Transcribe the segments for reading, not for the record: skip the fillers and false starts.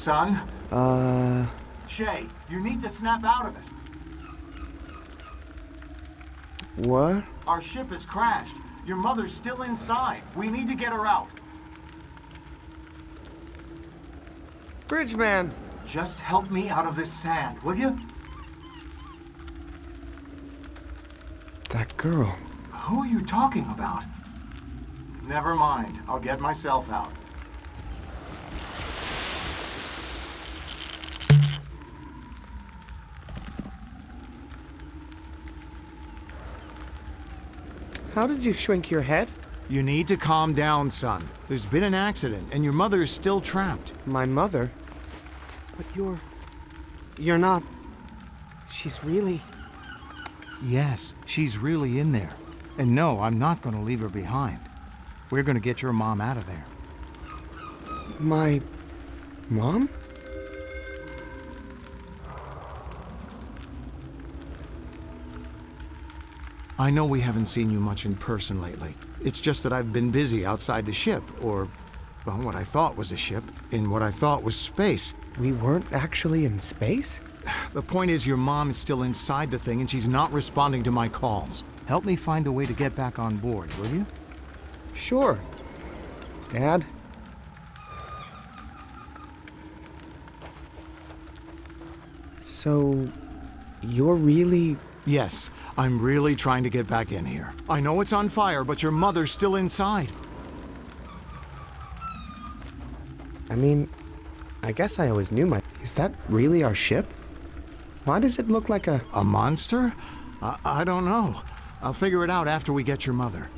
Son? Shay, you need to snap out of it. What? Our ship has crashed. Your mother's still inside. We need to get her out. Bridgeman! Just help me out of this sand, will you? That girl. Who are you talking about? Never mind. I'll get myself out. How did you shrink your head? You need to calm down, son. There's been an accident, and your mother is still trapped. My mother? But you're not... She's really... Yes, she's really in there. And no, I'm not going to leave her behind. We're going to get your mom out of there. My... mom? I know we haven't seen you much in person lately. It's just that I've been busy outside the ship, or, well, what I thought was a ship, in what I thought was space. We weren't actually in space? The point is, your mom is still inside the thing and she's not responding to my calls. Help me find a way to get back on board, will you? Sure. Dad? So, you're really... Yes, I'm really trying to get back in here. I know it's on fire, but your mother's still inside. I mean, I guess I always knew my... Is that really our ship? Why does it look like a... A monster? I don't know. I'll figure it out after we get your mother.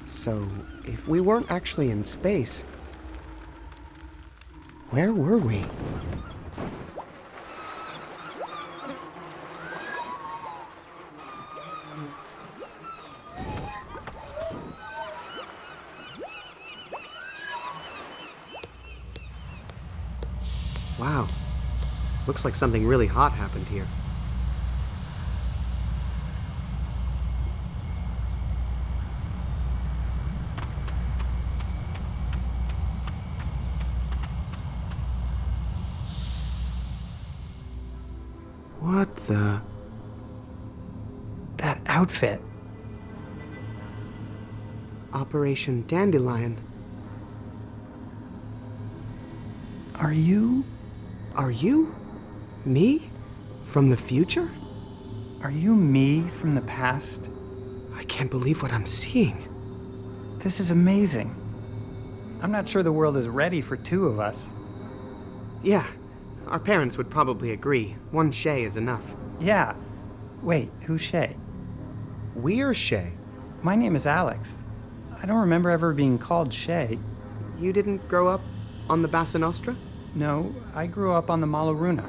So, if we weren't actually in space, where were we? Wow. Looks like something really hot happened here. What the... That outfit. Operation Dandelion. Are you? Me? From the future? Are you me from the past? I can't believe what I'm seeing. This is amazing. I'm not sure the world is ready for two of us. Yeah, our parents would probably agree. One Shay is enough. Yeah. Wait, who's Shay? We're Shay. My name is Alex. I don't remember ever being called Shay. You didn't grow up on the Bassa Nostra? No, I grew up on the Malaruna.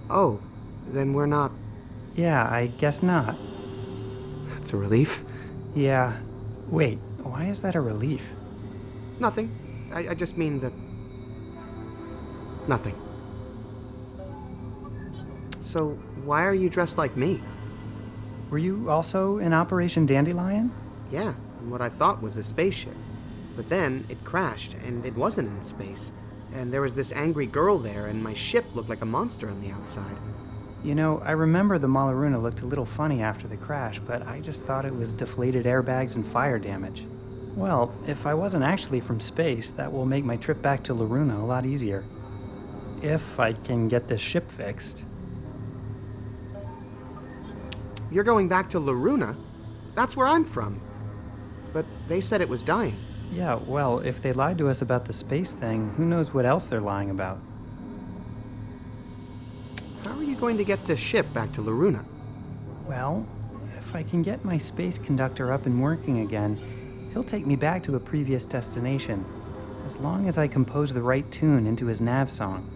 Oh, then we're not... Yeah, I guess not. That's a relief. Yeah. Wait, why is that a relief? Nothing. I just mean that... Nothing. So, why are you dressed like me? Were you also in Operation Dandelion? Yeah, in what I thought was a spaceship. But then, it crashed, and it wasn't in space. And there was this angry girl there, and my ship looked like a monster on the outside. You know, I remember the Malaruna looked a little funny after the crash, but I just thought it was deflated airbags and fire damage. Well, if I wasn't actually from space, that will make my trip back to Laruna a lot easier. If I can get this ship fixed. You're going back to Laruna? That's where I'm from. But they said it was dying. Yeah, well, if they lied to us about the space thing, who knows what else they're lying about? How are you going to get this ship back to Laruna? Well, if I can get my space conductor up and working again, he'll take me back to a previous destination, as long as I compose the right tune into his nav song.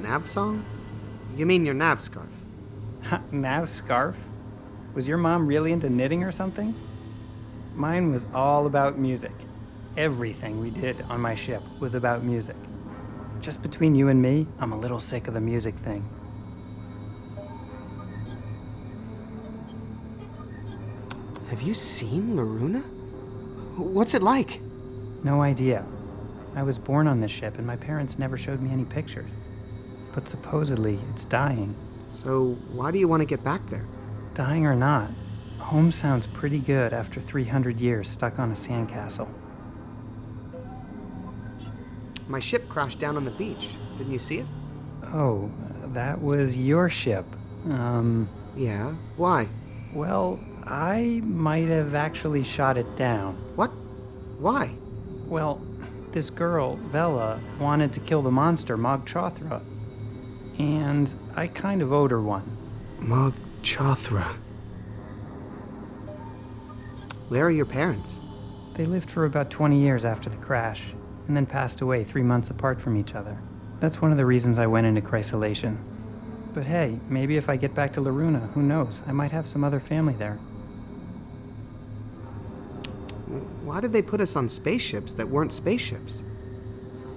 Nav song? You mean your nav scarf? Nav scarf? Was your mom really into knitting or something? Mine was all about music. Everything we did on my ship was about music. Just between you and me, I'm a little sick of the music thing. Have you seen Loruna? What's it like? No idea. I was born on this ship and my parents never showed me any pictures. But supposedly it's dying. So why do you want to get back there? Dying or not, home sounds pretty good after 300 years stuck on a sandcastle. My ship crashed down on the beach. Didn't you see it? Oh, that was your ship. Yeah. Why? Well, I might have actually shot it down. What? Why? Well, this girl, Vella, wanted to kill the monster, Mog Chothra. And I kind of owed her one. Mog Chothra. Where are your parents? They lived for about 20 years after the crash, and then passed away 3 months apart from each other. That's one of the reasons I went into chrysolation. But hey, maybe if I get back to Loruna, who knows? I might have some other family there. Why did they put us on spaceships that weren't spaceships?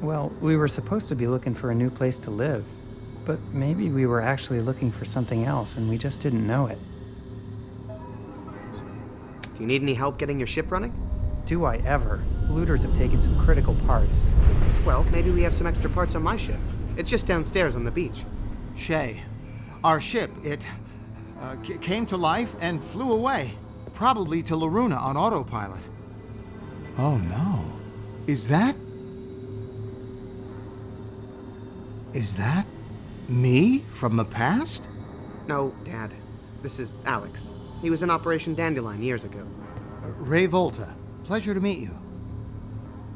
Well, we were supposed to be looking for a new place to live. But maybe we were actually looking for something else and we just didn't know it. Do you need any help getting your ship running? Do I ever? Looters have taken some critical parts. Well, maybe we have some extra parts on my ship. It's just downstairs on the beach. Shay, our ship, it came to life and flew away. Probably to Loruna on autopilot. Oh no. Is that me from the past? No, Dad. This is Alex. He was in Operation Dandelion years ago. Ray Volta. Pleasure to meet you.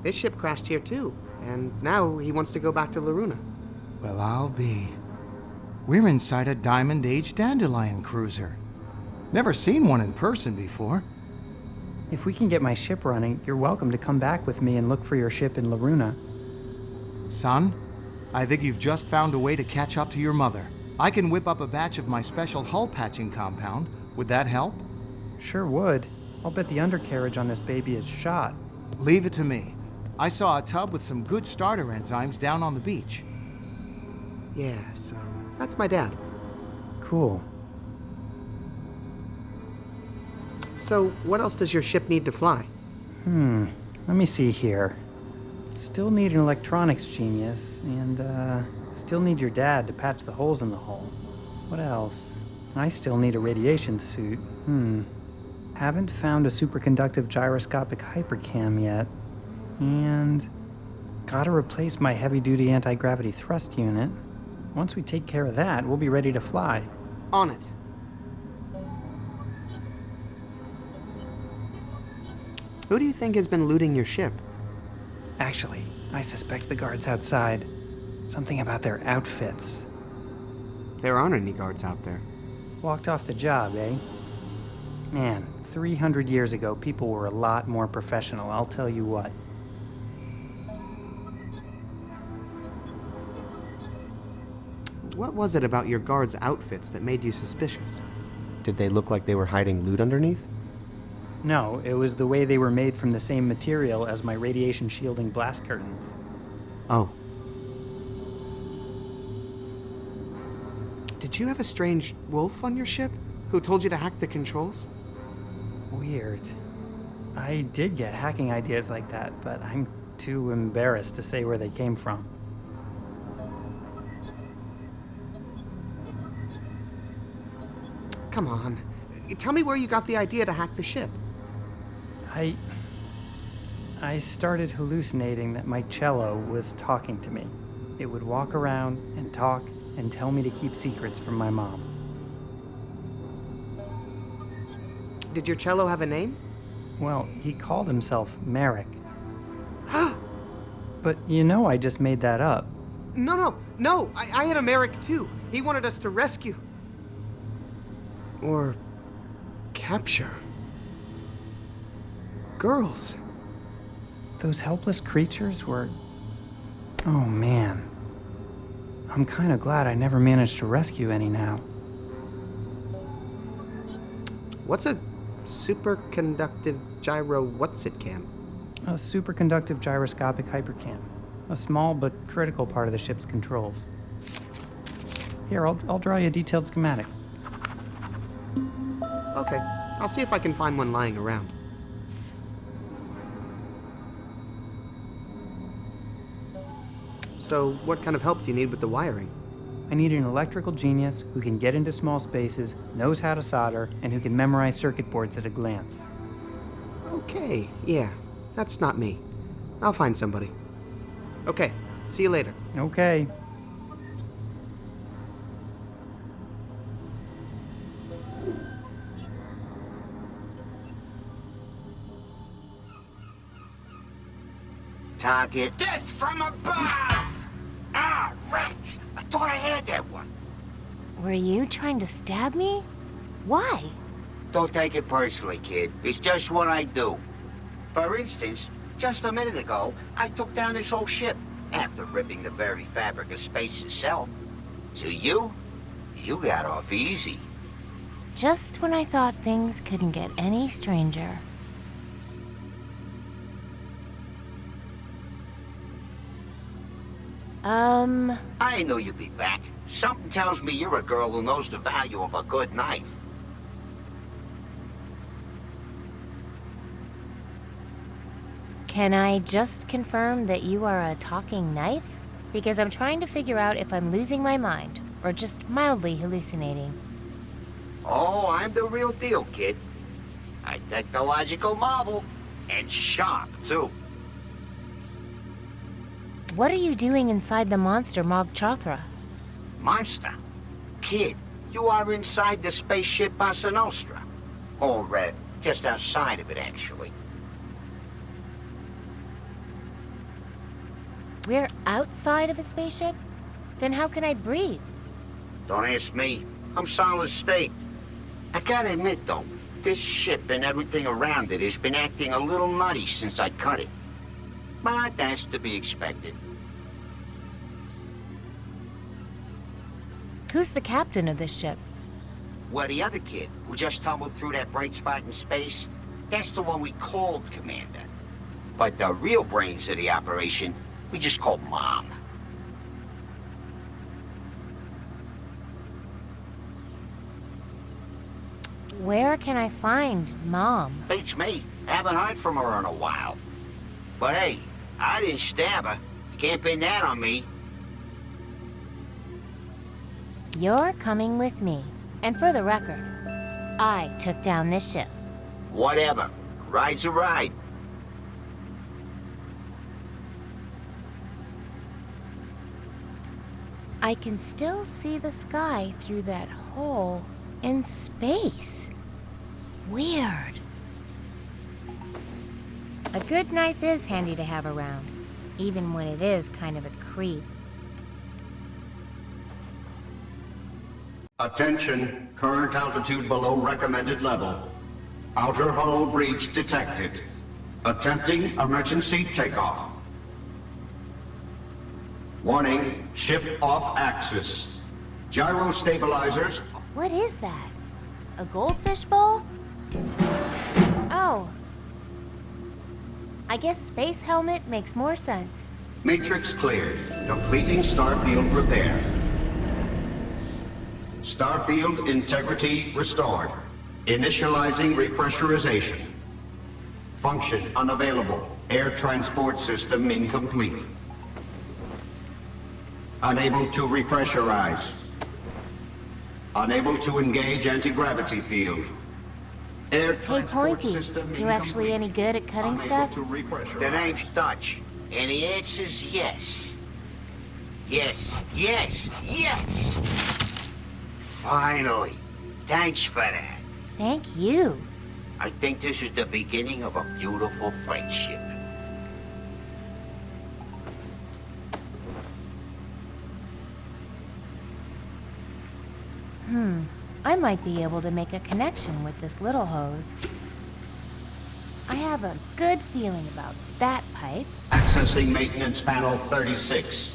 His ship crashed here too, and now he wants to go back to Loruna. Well, I'll be. We're inside a Diamond Age Dandelion cruiser. Never seen one in person before. If we can get my ship running, you're welcome to come back with me and look for your ship in Loruna. Son, I think you've just found a way to catch up to your mother. I can whip up a batch of my special hull patching compound. Would that help? Sure would. I'll bet the undercarriage on this baby is shot. Leave it to me. I saw a tub with some good starter enzymes down on the beach. Yeah, so that's my dad. Cool. So what else does your ship need to fly? Let me see here. Still need an electronics genius, and still need your dad to patch the holes in the hull. What else? I still need a radiation suit. Haven't found a superconductive gyroscopic hypercam yet. And gotta replace my heavy-duty anti-gravity thrust unit. Once we take care of that, we'll be ready to fly. On it. Who do you think has been looting your ship? Actually, I suspect the guards outside. Something about their outfits. There aren't any guards out there. Walked off the job, eh? Man, 300 years ago, people were a lot more professional, I'll tell you what. What was it about your guards' outfits that made you suspicious? Did they look like they were hiding loot underneath? No, it was the way they were made from the same material as my radiation shielding blast curtains. Oh. Did you have a strange wolf on your ship who told you to hack the controls? Weird. I did get hacking ideas like that, but I'm too embarrassed to say where they came from. Come on. Tell me where you got the idea to hack the ship. I started hallucinating that my cello was talking to me. It would walk around and talk and tell me to keep secrets from my mom. Did your cello have a name? Well, he called himself Merrick. But you know I just made that up. No, I had a Merrick too. He wanted us to rescue. Or capture. Girls. Those helpless creatures were... Oh man. I'm kind of glad I never managed to rescue any now. What's a superconductive gyro what's-it-cam? A superconductive gyroscopic hypercam. A small but critical part of the ship's controls. Here, I'll draw you a detailed schematic. Okay, I'll see if I can find one lying around. So, what kind of help do you need with the wiring? I need an electrical genius who can get into small spaces, knows how to solder, and who can memorize circuit boards at a glance. Okay, yeah, that's not me. I'll find somebody. Okay, see you later. Okay. Target. Death from above! Ah, rats! I thought I had that one. Were you trying to stab me? Why? Don't take it personally, kid. It's just what I do. For instance, just a minute ago, I took down this whole ship, after ripping the very fabric of space itself. So you got off easy. Just when I thought things couldn't get any stranger. I knew you'd be back. Something tells me you're a girl who knows the value of a good knife. Can I just confirm that you are a talking knife? Because I'm trying to figure out if I'm losing my mind, or just mildly hallucinating. Oh, I'm the real deal, kid. A technological marvel. And sharp, too. What are you doing inside the monster Mog Chothra? Monster? Kid, you are inside the spaceship Bassa Nostra. Or, just outside of it, actually. We're outside of a spaceship? Then how can I breathe? Don't ask me. I'm solid state. I gotta admit, though, this ship and everything around it has been acting a little nutty since I cut it. But that's to be expected. Who's the captain of this ship? Well, the other kid who just tumbled through that bright spot in space, that's the one we called Commander. But the real brains of the operation, we just call Mom. Where can I find Mom? Beats me. Haven't heard from her in a while. But hey, I didn't stab her. You can't pin that on me. You're coming with me. And for the record, I took down this ship. Whatever. Ride's a ride. I can still see the sky through that hole in space. Weird. A good knife is handy to have around, even when it is kind of a creep. Attention, current altitude below recommended level. Outer hull breach detected. Attempting emergency takeoff. Warning, ship off axis. Gyro stabilizers. What is that? A goldfish bowl? Oh. I guess space helmet makes more sense. Matrix cleared. Completing starfield repair. Starfield integrity restored. Initializing repressurization. Function unavailable. Air transport system incomplete. Unable to repressurize. Unable to engage anti-gravity field. Air Hey, transport Pointy, system you actually any good at cutting stuff? to repressurize. The name's Dutch. And the answer's yes. Yes, yes, yes! Finally. Thanks for that. Thank you. I think this is the beginning of a beautiful friendship. I might be able to make a connection with this little hose. I have a good feeling about that pipe. Accessing maintenance panel 36.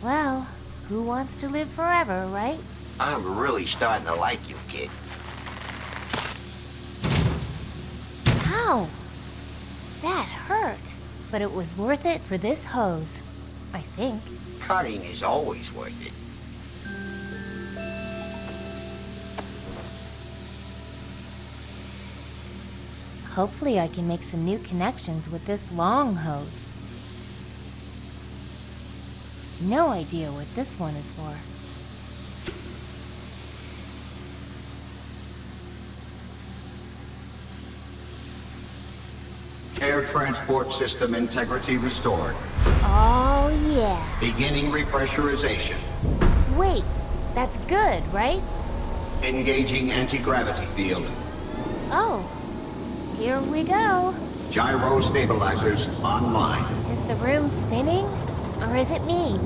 Well, who wants to live forever, right? I'm really starting to like you, kid. Ow! That hurt. But it was worth it for this hose. I think. Cutting is always worth it. Hopefully I can make some new connections with this long hose. No idea what this one is for. Air transport system integrity restored. Oh yeah. Beginning repressurization. Wait, that's good, right? Engaging anti-gravity field. Oh, here we go. Gyro stabilizers online. Is the room spinning? Or is it me?